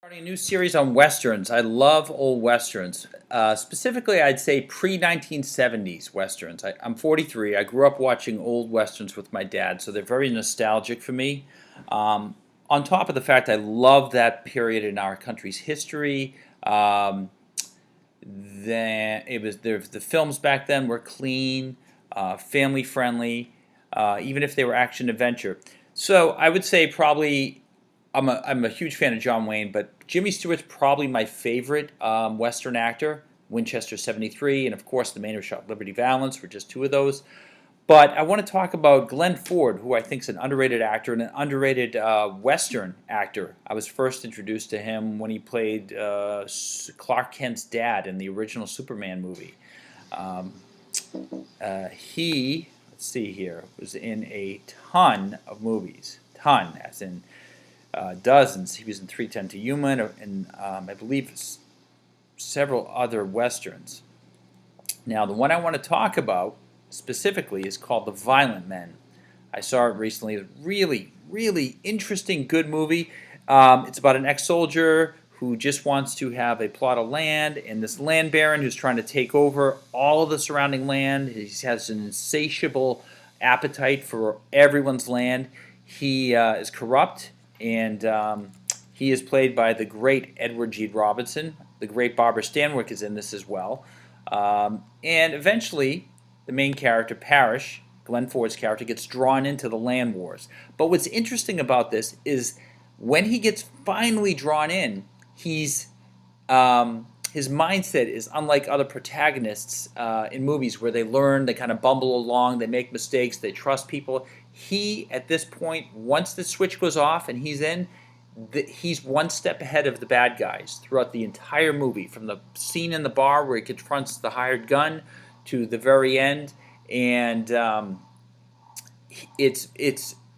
Starting a new series on westerns. I love old westerns. Specifically, I'd say pre-1970s westerns. I'm 43. I grew up watching old westerns with my dad, so they're very nostalgic for me. On top of the fact I love that period in our country's history. Then the films back then were clean, family friendly, even if they were action adventure. So I would say probably I'm a huge fan of John Wayne, but Jimmy Stewart's probably my favorite Western actor. Winchester 73, and of course The Man Who Shot Liberty Valance were just two of those. But I want to talk about Glenn Ford, who I think is an underrated actor and an underrated Western actor. I was first introduced to him when he played Clark Kent's dad in the original Superman movie. Um, let's see here, was in a ton of movies. Ton, as in dozens. He was in 3:10 to Yuma and I believe several other westerns. Now, the one I want to talk about specifically is called The Violent Men. I saw it recently. It's a really, really interesting, good movie. It's about an ex-soldier who just wants to have a plot of land, and this land baron who's trying to take over all of the surrounding land. He has an insatiable appetite for everyone's land. He is corrupt, and he is played by the great Edward G. Robinson. The great Barbara Stanwyck is in this as well. And eventually, the main character, Parish, Glenn Ford's character, gets drawn into the land wars. But what's interesting about this is when he gets finally drawn in, his mindset is unlike other protagonists in movies where they learn, they kind of bumble along, they make mistakes, they trust people. He, at this point, once the switch goes off and he's in, he's one step ahead of the bad guys throughout the entire movie, from the scene in the bar where he confronts the hired gun to the very end. And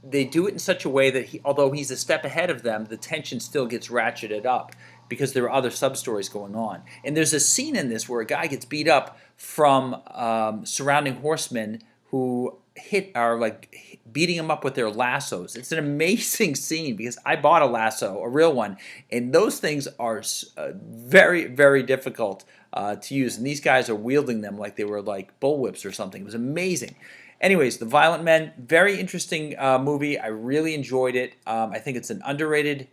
they do it in such a way that although he's a step ahead of them, the tension still gets ratcheted up because there are other sub-stories going on. And there's a scene in this where a guy gets beat up from surrounding horsemen who are like beating him up with their lassos. It's an amazing scene because I bought a lasso, a real one, and those things are very, very difficult to use. And these guys are wielding them like they were like bullwhips or something. It was amazing. Anyways, The Violent Men, very interesting movie. I really enjoyed it. I think it's an underrated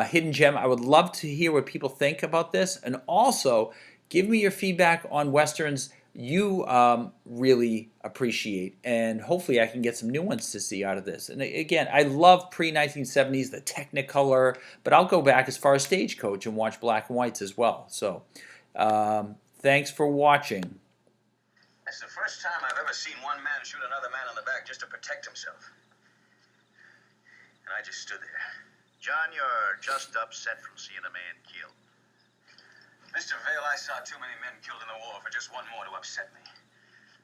hidden gem. I would love to hear what people think about this, and also give me your feedback on westerns you really appreciate, and hopefully I can get some new ones to see out of this. And again, I love pre-1970s, the Technicolor, but I'll go back as far as Stagecoach and watch black and whites as well. So thanks for watching. That's the first time I've ever seen one man shoot another man in the back just to protect himself. And I just stood there. John, you're just upset from seeing a man killed. Mr. Vale, I saw too many men killed in the war for just one more to upset me.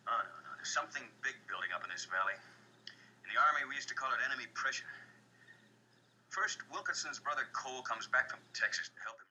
Oh, no. There's something big building up in this valley. In the Army, we used to call it enemy pressure. First, Wilkinson's brother Cole comes back from Texas to help him.